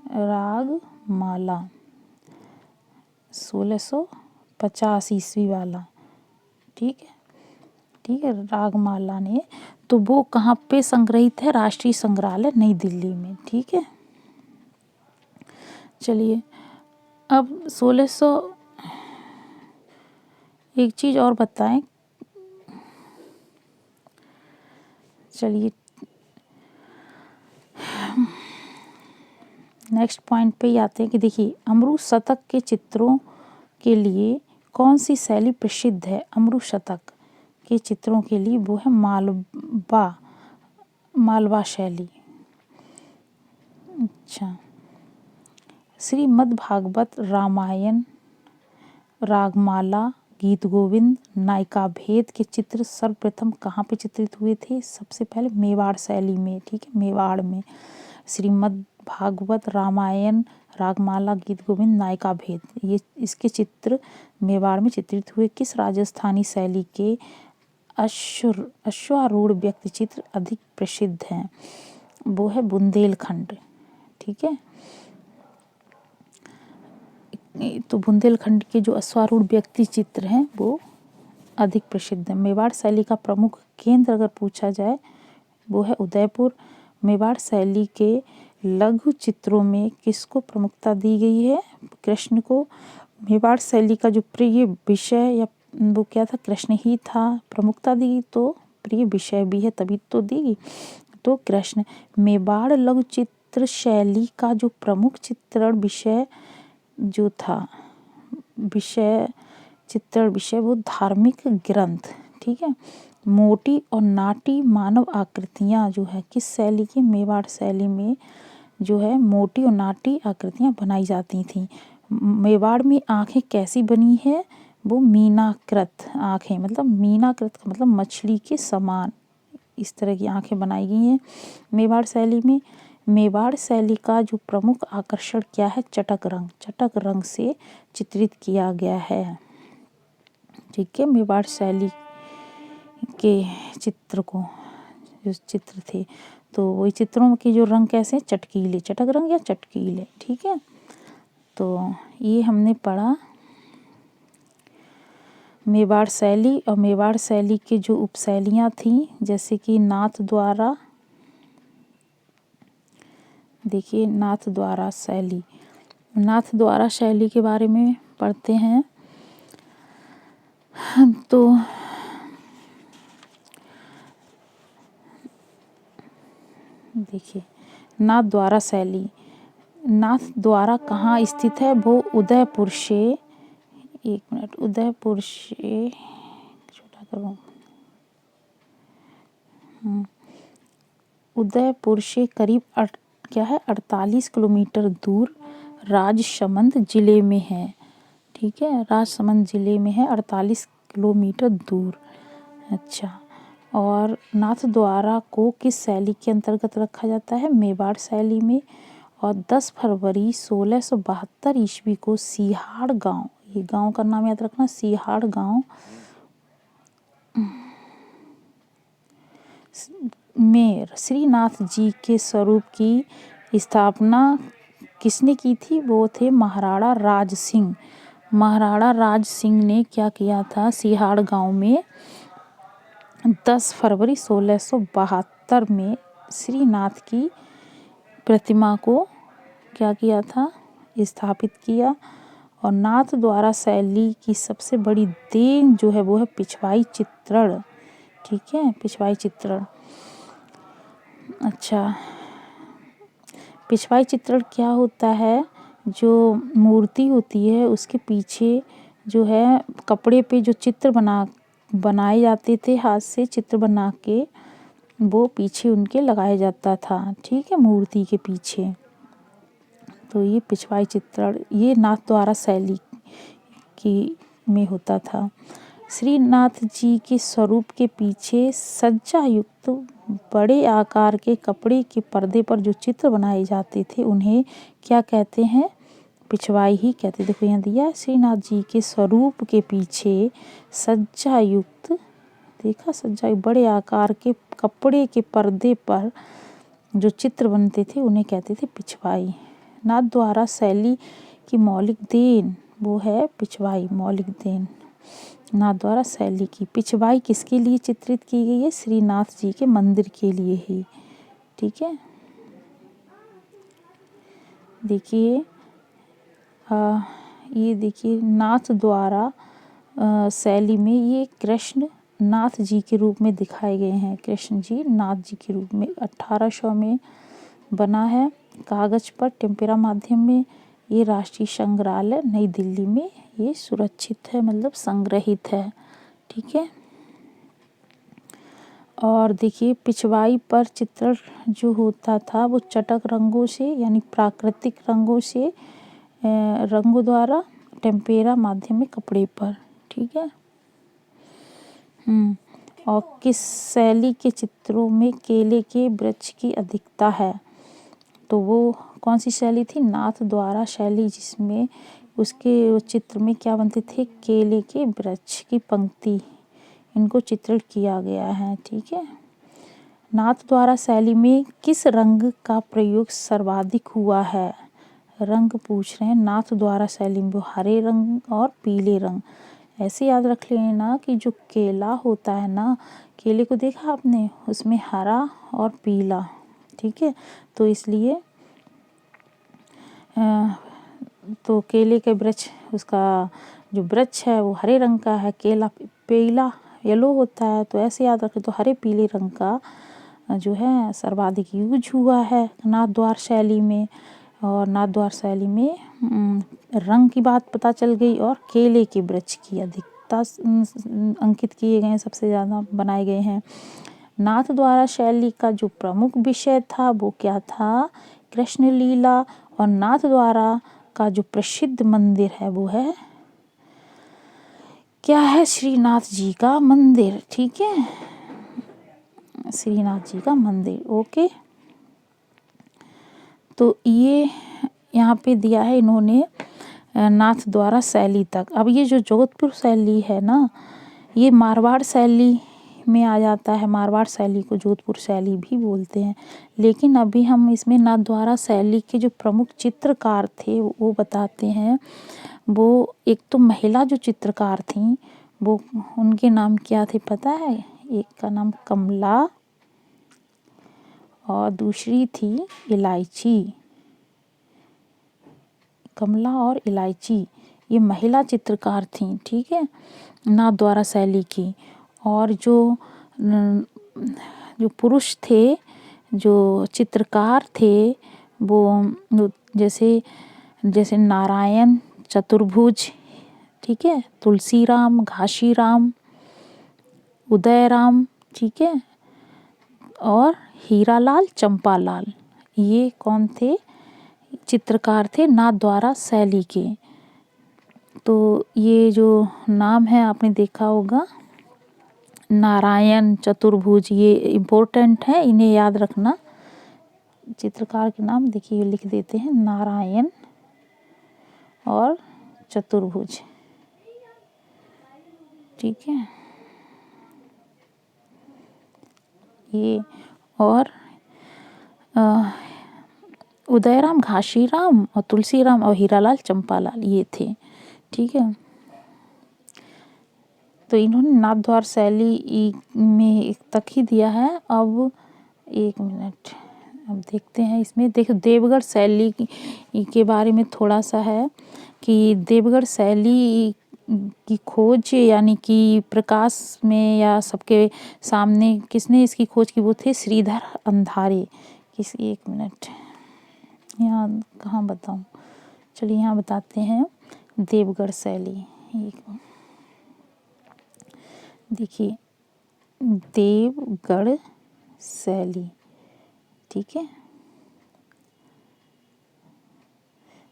A: रागमाला 1650 ईस्वी वाला, ठीक है, ठीक है, रागमाला ने, तो वो कहाँ पे संग्रहित है? राष्ट्रीय संग्रहालय नई दिल्ली में। ठीक है, चलिए, अब 1600 एक चीज़ और बताएं। चलिए, नेक्स्ट पॉइंट पे ही आते हैं कि देखिए, अमृत शतक के चित्रों के लिए कौन सी शैली प्रसिद्ध है? अमृत शतक के चित्रों के लिए वो है मालवा शैली। अच्छा, श्रीमद् भागवत रामायण, रागमाला, गीत गोविंद, नायिका भेद के चित्र सर्वप्रथम कहाँ पे चित्रित हुए थे? सबसे पहले मेवाड़ शैली में। ठीक है, मेवाड़ में श्रीमद् भागवत रामायण, रागमाला, गीत गोविंद, नायिका भेद, ये इसके चित्र मेवाड़ में चित्रित हुए। किस राजस्थानी शैली के अश्वारूढ़ व्यक्ति चित्र अधिक प्रसिद्ध हैं? वो है बुंदेलखंड। ठीक है, तो बुंदेलखंड के जो अश्वारूढ़ व्यक्ति चित्र हैं वो अधिक प्रसिद्ध है। मेवाड़ शैली का प्रमुख केंद्र अगर पूछा जाए, वो है उदयपुर। मेवाड़ शैली के लघु चित्रों में किसको प्रमुखता दी गई है? कृष्ण को। मेवाड़ शैली का जो प्रिय विषय या वो क्या था? कृष्ण ही था। प्रमुखता दी तो प्रिय विषय भी है, तभी तो दी, तो कृष्ण। मेवाड़ लघु चित्र शैली का जो प्रमुख चित्रण विषय जो था, चित्रण विषय वो धार्मिक ग्रंथ। ठीक है, मोटी और नाटी मानव आकृतियाँ जो है किस शैली की? मेवाड़ शैली में जो है मोटी और नाटी आकृतियाँ बनाई जाती थीं। मेवाड़ में आँखें कैसी बनी है? वो मीनाकृत आँखें, मतलब मीनाकृत का मतलब मछली के समान, इस तरह की आँखें बनाई गई हैं मेवाड़ शैली में। मेवाड़ शैली का जो प्रमुख आकर्षण क्या है? चटक रंग। चटक रंग से चित्रित किया गया है। ठीक है, मेवाड़ शैली के चित्र को जो चित्र थे, तो वही चित्रों के जो रंग कैसे हैं? चटकीले, चटक रंग या चटकीले। ठीक है, तो ये हमने पढ़ा मेवाड़ शैली। और मेवाड़ शैली के जो उपशैलियाँ थीं, जैसे कि नाथ द्वारा, देखिए नाथ द्वारा शैली, नाथ द्वारा शैली के बारे में पढ़ते हैं। तो देखिए, नाथ द्वारा शैली, नाथ द्वारा कहाँ स्थित है? वो उदयपुर से, एक मिनट, उदयपुर से छोटा करूँ, उदयपुर से करीब क्या है 48 किलोमीटर दूर राजसमंद जिले में है। ठीक है, राजसमंद जिले में है 48 किलोमीटर दूर। अच्छा, और नाथद्वारा को किस शैली के अंतर्गत रखा जाता है? मेवाड़ शैली में। और 10 फरवरी 1672 ईस्वी को सिहाड़ गांव, ये गांव का नाम याद रखना, सिहाड़ गांव में श्रीनाथ जी के स्वरूप की स्थापना किसने की थी? वो थे महाराणा राज सिंह। महाराणा राज सिंह ने क्या किया था? सिहाड़ गांव में 10 फरवरी 1672 में श्रीनाथ की प्रतिमा को क्या किया था? स्थापित किया। और नाथ द्वारा शैली की सबसे बड़ी देन जो है वो है पिछवाई चित्रण। ठीक है, पिछवाई चित्रण। अच्छा, पिछवाई चित्रण क्या होता है? जो मूर्ति होती है उसके पीछे जो है कपड़े पे जो चित्र बनाए जाते थे, हाथ से चित्र बना के वो पीछे उनके लगाया जाता था। ठीक है, मूर्ति के पीछे। तो ये पिछवाई चित्रण ये नाथद्वारा शैली की में होता था। श्रीनाथ जी के स्वरूप के पीछे सज्जा युक्त बड़े आकार के कपड़े के पर्दे पर जो चित्र बनाए जाते थे उन्हें क्या कहते हैं? पिछवाई ही कहते। देखो यहाँ दिया है, श्रीनाथ जी के स्वरूप के पीछे सज्जा युक्त, देखा, सज्जा बड़े आकार के कपड़े के पर्दे पर जो चित्र बनते थे उन्हें कहते थे पिछवाई। नाथद्वारा शैली की मौलिक देन वो है पिछवाई, मौलिक देन नाथद्वारा शैली की। पिछवाई किसके लिए चित्रित की गई है? श्रीनाथ जी के मंदिर के लिए ही। ठीक है, देखिए ये देखिए नाथद्वारा शैली में ये कृष्ण नाथ जी के रूप में दिखाए गए हैं। कृष्ण जी नाथ जी के रूप में 1800 में बना है कागज पर टेम्पेरा माध्यम में। ये राष्ट्रीय संग्रहालय नई दिल्ली में ये सुरक्षित है, मतलब संग्रहित है। ठीक है, और देखिए पिछवाई पर चित्रण जो होता था वो चटक रंगों से यानी प्राकृतिक रंगों से रंगों द्वारा टेम्पेरा माध्यम में कपड़े पर। ठीक है, और किस शैली के चित्रों में केले के वृक्ष की अधिकता है? तो वो कौन सी शैली थी? नाथद्वारा शैली, जिसमें उसके चित्र में क्या बनते थे? केले के वृक्ष की पंक्ति, इनको चित्रित किया गया है। ठीक है, नाथद्वारा शैली में किस रंग का प्रयोग सर्वाधिक हुआ है? रंग पूछ रहे हैं नाथद्वारा शैली में, वो हरे रंग और पीले रंग। ऐसे याद रख लेना कि जो केला होता है ना, केले को देखा आपने, उसमें हरा और पीला। ठीक है, तो इसलिए तो केले के वृक्ष, उसका जो वृक्ष है वो हरे रंग का है, केला पीला येलो होता है। तो ऐसे याद रखें, तो हरे पीले रंग का जो है सर्वाधिक यूज हुआ है नाथद्वारा शैली में। और नाथद्वारा शैली में रंग की बात पता चल गई और केले के वृक्ष की अधिकता अंकित किए गए हैं, सबसे ज़्यादा बनाए गए हैं। नाथद्वारा शैली का जो प्रमुख विषय था वो क्या था? कृष्ण लीला। और नाथद्वारा का जो प्रसिद्ध मंदिर है वो है क्या है? श्रीनाथ जी का मंदिर। ठीक है, श्रीनाथ जी का मंदिर। ओके, तो ये यहाँ पे दिया है इन्होंने नाथद्वारा शैली तक। अब ये जो जोधपुर शैली है ना, ये मारवाड़ शैली में आ जाता है। मारवाड़ शैली को जोधपुर शैली भी बोलते हैं। लेकिन अभी हम इसमें नाथद्वारा शैली के जो प्रमुख चित्रकार थे वो बताते हैं। वो एक तो महिला जो चित्रकार थी वो, उनके नाम क्या थे पता है? एक का नाम कमला और दूसरी थी इलायची। कमला और इलायची ये महिला चित्रकार थीं। ठीक है, नाथद्वारा शैली की। और जो पुरुष थे, जो चित्रकार थे वो जैसे नारायण चतुर्भुज, ठीक है, तुलसीराम, घाशीराम, उदयराम, ठीक है, और हीरालाल, चंपालाल, ये कौन थे? चित्रकार थे नाथद्वारा शैली के। तो ये जो नाम है आपने देखा होगा, नारायण चतुर्भुज, ये इम्पोर्टेंट है, इन्हें याद रखना। चित्रकार के नाम देखिए लिख देते हैं, नारायण और चतुर्भुज, ठीक है। ये और उदयराम घाशीराम और तुलसीराम और हीरालाल चंपालाल ये थे, ठीक है। तो इन्होंने नाथद्वारा शैली में तक ही दिया है। अब एक मिनट, अब देखते हैं इसमें। देखो देवगढ़ शैली के बारे में थोड़ा सा है कि देवगढ़ शैली की खोज यानी कि प्रकाश में या सबके सामने किसने इसकी खोज की? वो थे श्रीधर अंधारे। एक मिनट, यहाँ कहाँ बताऊँ, चलिए यहाँ बताते हैं। देवगढ़ शैली, देखिए देवगढ़ शैली, ठीक है,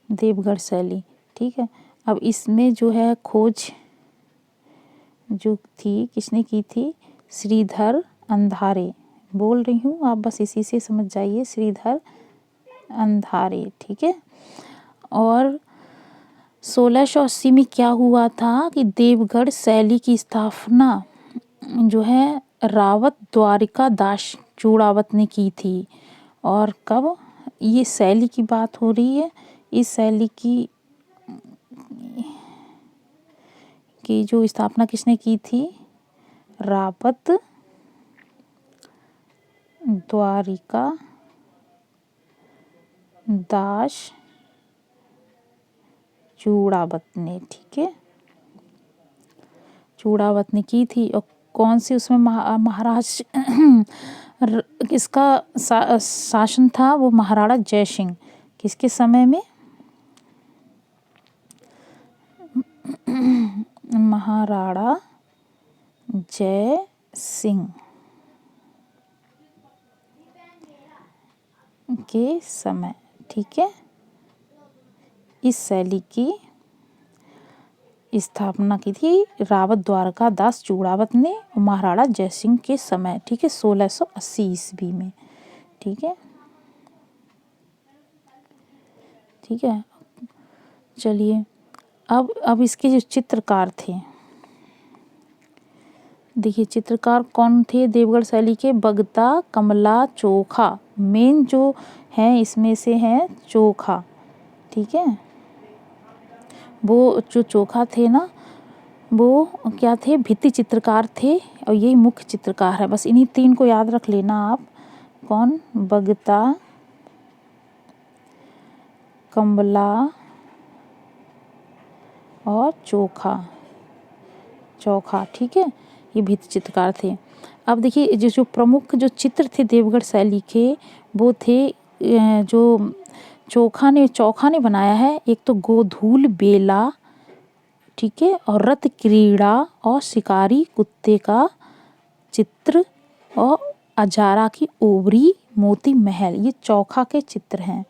A: देवगढ़ शैली, ठीक है। अब इसमें जो है खोज जो थी किसने की थी? श्रीधर अंधारे, बोल रही हूँ, आप बस इसी से समझ जाइए, श्रीधर अंधारे, ठीक है। और 1680 में क्या हुआ था कि देवगढ़ शैली की स्थापना जो है रावत द्वारिका दास चूड़ावत ने की थी। और कब? ये शैली की बात हो रही है। इस शैली की जो स्थापना किसने की थी? रावत द्वारिका दास चूड़ावत ने, ठीक है, चूड़ावत ने की थी। और कौन सी उसमें महाराज किसका शासन था? वो महाराणा जयसिंह। किसके समय में? महाराणा जय सिंह के समय, ठीक है। इस शैली की स्थापना की थी रावत द्वारका दास चूड़ावत ने महाराणा जयसिंह के समय, ठीक है, 1680 ईस्वी में, ठीक है, ठीक है। चलिए अब इसके जो चित्रकार थे, देखिए चित्रकार कौन थे देवगढ़ शैली के? बगता, कमला, चोखा, मेन जो है इसमें से है चोखा, ठीक है। वो जो चोखा थे ना, वो क्या थे? भित्ति चित्रकार थे और यही मुख्य चित्रकार है। बस इन्हीं तीन को याद रख लेना आप। कौन? बगता, कमला और चोखा, ठीक है, ये भित्ति चित्रकार थे। अब देखिए जो प्रमुख जो चित्र थे देवगढ़ शैली के, वो थे जो चोखा ने बनाया है। एक तो गोधूल बेला, ठीक है, और रथ क्रीड़ा और शिकारी कुत्ते का चित्र और अजारा की ओवरी मोती महल, ये चोखा के चित्र हैं।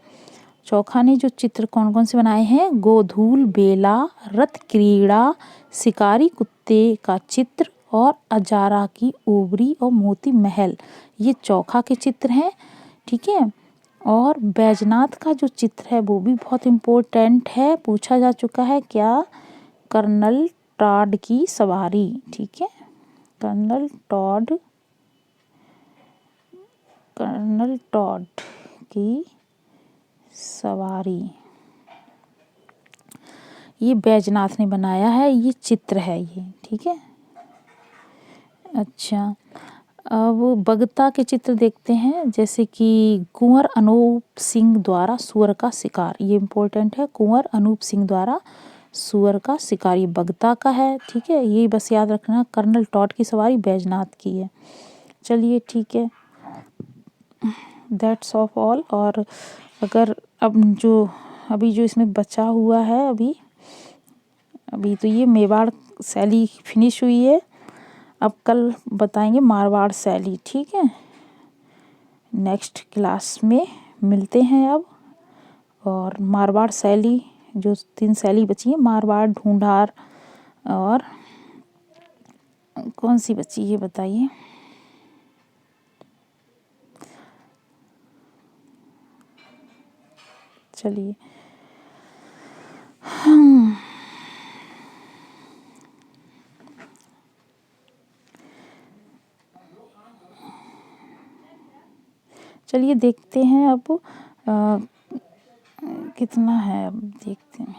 A: चोखा ने जो चित्र कौन कौन से बनाए हैं? गोधूल बेला, रथ क्रीड़ा, शिकारी कुत्ते का चित्र और अजारा की ओवरी और मोती महल, ये चोखा के चित्र हैं, ठीक है। और बैजनाथ का जो चित्र है वो भी बहुत इम्पोर्टेंट है, पूछा जा चुका है। क्या? कर्नल टॉड की सवारी, ठीक है, कर्नल टॉड की सवारी, ये बैजनाथ ने बनाया है, ये चित्र है ये, ठीक है। अच्छा, अब बगता के चित्र देखते हैं, जैसे कि कुंवर अनूप सिंह द्वारा सुअर का शिकार, ये इम्पोर्टेंट है, कुंवर अनूप सिंह द्वारा सुअर का शिकार, ये बगता का है, ठीक है, ये बस याद रखना। कर्नल टॉड की सवारी बैजनाथ की है। चलिए ठीक है, दैट्स ऑफ ऑल। और अगर अब अभी जो इसमें बचा हुआ है अभी तो ये मेवाड़ शैली फिनिश हुई है। अब कल बताएंगे मारवाड़ शैली, ठीक है, नेक्स्ट क्लास में मिलते हैं अब। और मारवाड़ शैली, जो 3 शैली बची है, मारवाड़, ढूंढार और कौन सी बची ये बताइए। चलिए चलिए देखते हैं अब कितना है, अब देखते हैं।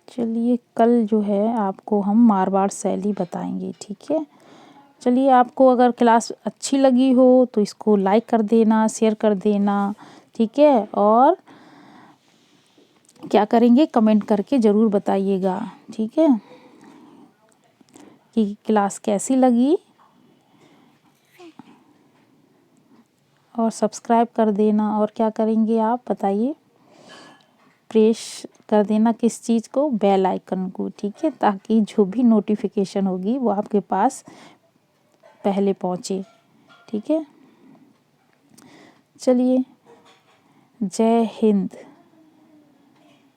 A: चलिए कल जो है आपको हम मारवाड़ शैली बताएंगे, ठीक है। चलिए आपको अगर क्लास अच्छी लगी हो तो इसको लाइक कर देना, शेयर कर देना, ठीक है। और क्या करेंगे, कमेंट करके ज़रूर बताइएगा, ठीक है, कि क्लास कैसी लगी। और सब्सक्राइब कर देना। और क्या करेंगे आप बताइए, प्रेस कर देना किस चीज़ को, बेल आइकन को, ठीक है, ताकि जो भी नोटिफिकेशन होगी वो आपके पास पहले पहुँचे, ठीक है। चलिए, जय हिंद।